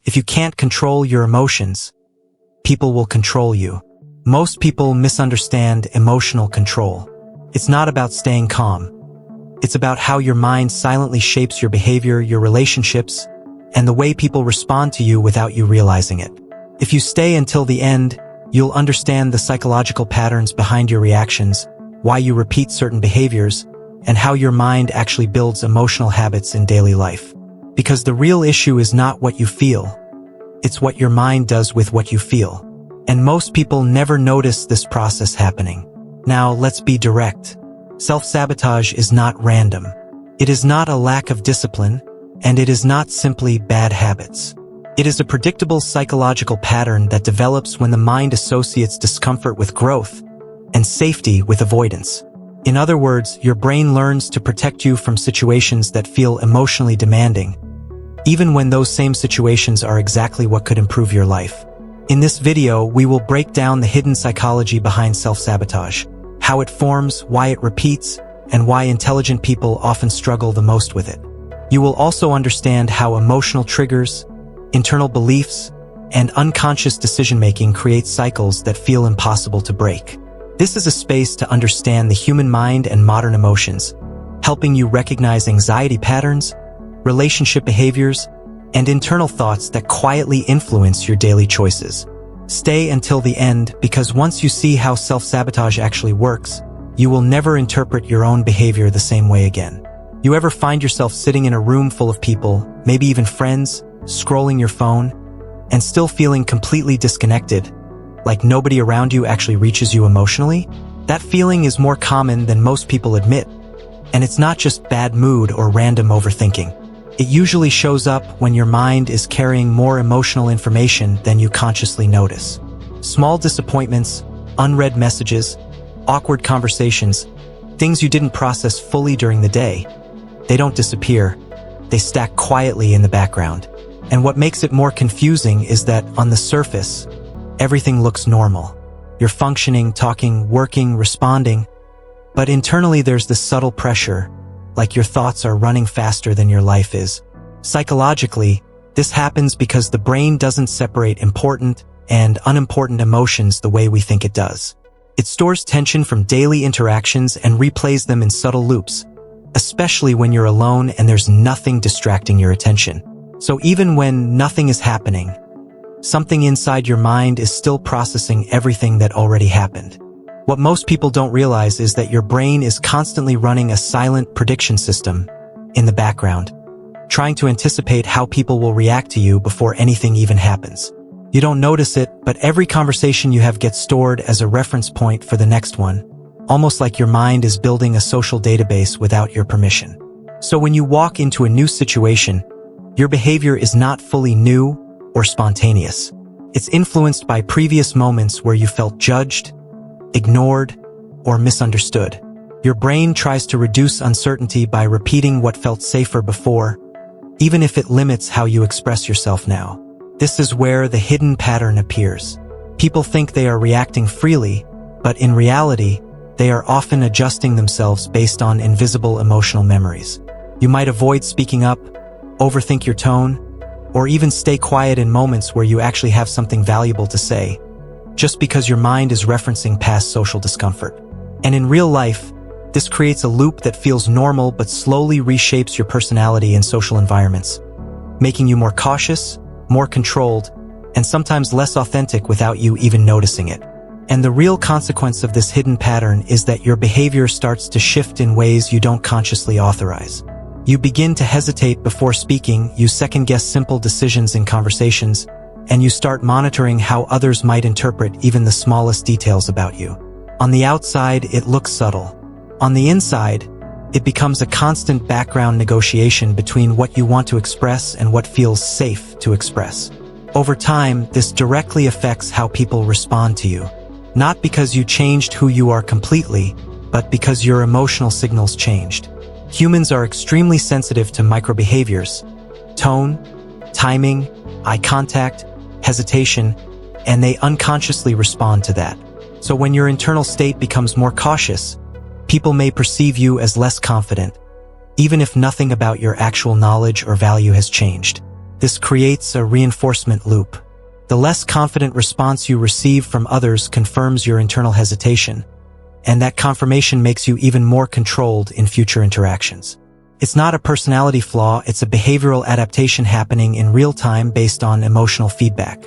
If you can't control your emotions, people will control you. Most people misunderstand emotional control. It's not about staying calm. It's about how your mind silently shapes your behavior, your relationships, and the way people respond to you without you realizing it. If you stay until the end, you'll understand the psychological patterns behind your reactions, why you repeat certain behaviors, and how your mind actually builds emotional habits in daily life. Because the real issue is not what you feel. It's what your mind does with what you feel. And most people never notice this process happening. Now, let's be direct. Self-sabotage is not random. It is not a lack of discipline, and it is not simply bad habits. It is a predictable psychological pattern that develops when the mind associates discomfort with growth and safety with avoidance. In other words, your brain learns to protect you from situations that feel emotionally demanding, even when those same situations are exactly what could improve your life. In this video, we will break down the hidden psychology behind self-sabotage, how it forms, why it repeats, and why intelligent people often struggle the most with it. You will also understand how emotional triggers, internal beliefs, and unconscious decision-making create cycles that feel impossible to break. This is a space to understand the human mind and modern emotions, helping you recognize anxiety patterns, relationship behaviors, and internal thoughts that quietly influence your daily choices. Stay until the end, because once you see how self-sabotage actually works, you will never interpret your own behavior the same way again. You ever find yourself sitting in a room full of people, maybe even friends, scrolling your phone, and still feeling completely disconnected, like nobody around you actually reaches you emotionally? That feeling is more common than most people admit, and it's not just bad mood or random overthinking. It usually shows up when your mind is carrying more emotional information than you consciously notice. Small disappointments, unread messages, awkward conversations, things you didn't process fully during the day, they don't disappear. They stack quietly in the background. And what makes it more confusing is that on the surface, everything looks normal. You're functioning, talking, working, responding, but internally there's this subtle pressure, like your thoughts are running faster than your life is. Psychologically, this happens because the brain doesn't separate important and unimportant emotions the way we think it does. It stores tension from daily interactions and replays them in subtle loops, especially when you're alone and there's nothing distracting your attention. So even when nothing is happening, something inside your mind is still processing everything that already happened. What most people don't realize is that your brain is constantly running a silent prediction system in the background, trying to anticipate how people will react to you before anything even happens. You don't notice it, but every conversation you have gets stored as a reference point for the next one, almost like your mind is building a social database without your permission. So when you walk into a new situation, your behavior is not fully new or spontaneous. It's influenced by previous moments where you felt judged, ignored, or misunderstood. Your brain tries to reduce uncertainty by repeating what felt safer before, even if it limits how you express yourself now. This is where the hidden pattern appears. People think they are reacting freely, but in reality, they are often adjusting themselves based on invisible emotional memories. You might avoid speaking up, overthink your tone, or even stay quiet in moments where you actually have something valuable to say, just because your mind is referencing past social discomfort. And in real life, this creates a loop that feels normal but slowly reshapes your personality in social environments, making you more cautious, more controlled, and sometimes less authentic without you even noticing it. And the real consequence of this hidden pattern is that your behavior starts to shift in ways you don't consciously authorize. You begin to hesitate before speaking, you second-guess simple decisions in conversations, and you start monitoring how others might interpret even the smallest details about you. On the outside, it looks subtle. On the inside, it becomes a constant background negotiation between what you want to express and what feels safe to express. Over time, this directly affects how people respond to you. Not because you changed who you are completely, but because your emotional signals changed. Humans are extremely sensitive to microbehaviors, tone, timing, eye contact, hesitation, and they unconsciously respond to that. So when your internal state becomes more cautious, people may perceive you as less confident, even if nothing about your actual knowledge or value has changed. This creates a reinforcement loop. The less confident response you receive from others confirms your internal hesitation, and that confirmation makes you even more controlled in future interactions. It's not a personality flaw, it's a behavioral adaptation happening in real time based on emotional feedback.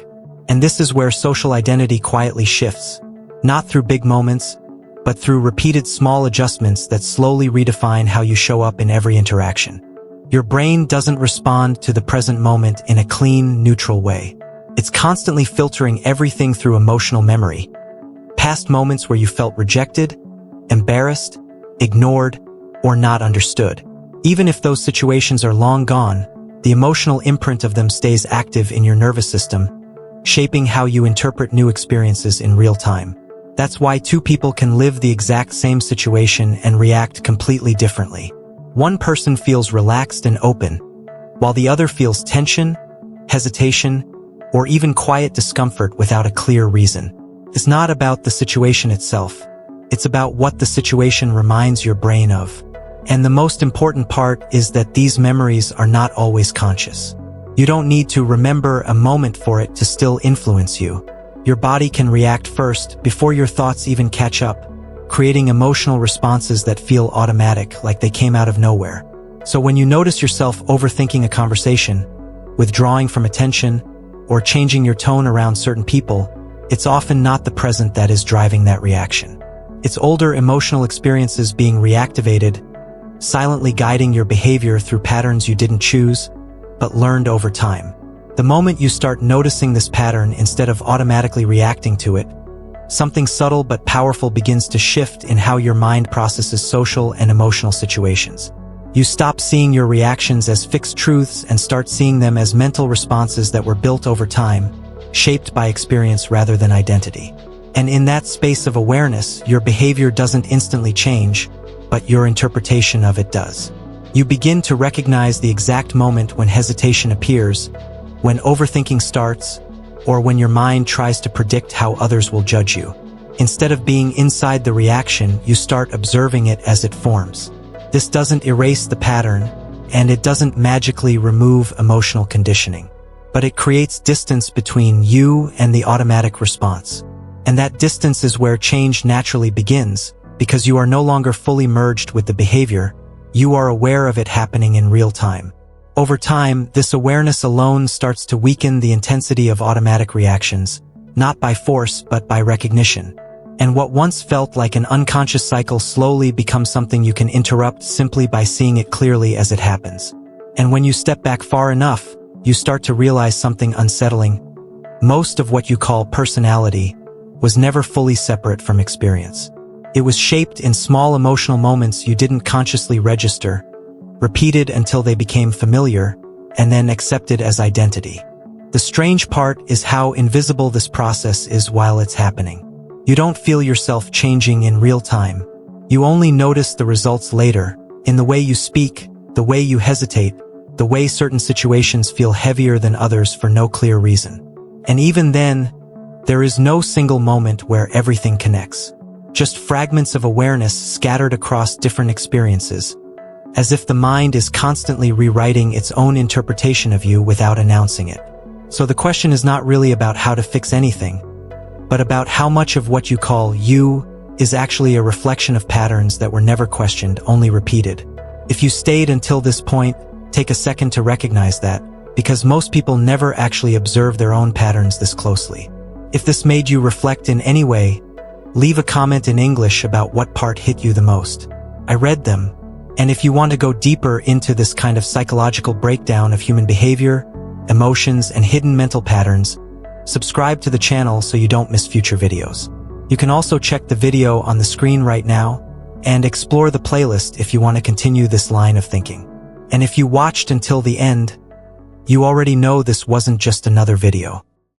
And this is where social identity quietly shifts, not through big moments, but through repeated small adjustments that slowly redefine how you show up in every interaction. Your brain doesn't respond to the present moment in a clean, neutral way. It's constantly filtering everything through emotional memory. Past moments where you felt rejected, embarrassed, ignored, or not understood. Even if those situations are long gone, the emotional imprint of them stays active in your nervous system, shaping how you interpret new experiences in real time. That's why two people can live the exact same situation and react completely differently. One person feels relaxed and open, while the other feels tension, hesitation, or even quiet discomfort without a clear reason. It's not about the situation itself. It's about what the situation reminds your brain of. And the most important part is that these memories are not always conscious. You don't need to remember a moment for it to still influence you. Your body can react first before your thoughts even catch up, creating emotional responses that feel automatic, like they came out of nowhere. So when you notice yourself overthinking a conversation, withdrawing from attention, or changing your tone around certain people, it's often not the present that is driving that reaction. It's older emotional experiences being reactivated, silently guiding your behavior through patterns you didn't choose, but learned over time. The moment you start noticing this pattern instead of automatically reacting to it, something subtle but powerful begins to shift in how your mind processes social and emotional situations. You stop seeing your reactions as fixed truths and start seeing them as mental responses that were built over time, shaped by experience rather than identity. And in that space of awareness, your behavior doesn't instantly change, but your interpretation of it does. You begin to recognize the exact moment when hesitation appears, when overthinking starts, or when your mind tries to predict how others will judge you. Instead of being inside the reaction, you start observing it as it forms. This doesn't erase the pattern, and it doesn't magically remove emotional conditioning, but it creates distance between you and the automatic response. And that distance is where change naturally begins, because you are no longer fully merged with the behavior, you are aware of it happening in real time. Over time, this awareness alone starts to weaken the intensity of automatic reactions, not by force but by recognition. And what once felt like an unconscious cycle slowly becomes something you can interrupt simply by seeing it clearly as it happens. And when you step back far enough, you start to realize something unsettling. Most of what you call personality was never fully separate from experience. It was shaped in small emotional moments you didn't consciously register, repeated until they became familiar, and then accepted as identity. The strange part is how invisible this process is while it's happening. You don't feel yourself changing in real time. You only notice the results later, in the way you speak, the way you hesitate, the way certain situations feel heavier than others for no clear reason. And even then, there is no single moment where everything connects. Just fragments of awareness scattered across different experiences, as if the mind is constantly rewriting its own interpretation of you without announcing it. So the question is not really about how to fix anything, but about how much of what you call you is actually a reflection of patterns that were never questioned, only repeated. If you stayed until this point, take a second to recognize that, because most people never actually observe their own patterns this closely. If this made you reflect in any way, leave a comment in English about what part hit you the most. I read them. And if you want to go deeper into this kind of psychological breakdown of human behavior, emotions, and hidden mental patterns, subscribe to the channel so you don't miss future videos. You can also check the video on the screen right now and explore the playlist if you want to continue this line of thinking. And if you watched until the end, you already know this wasn't just another video.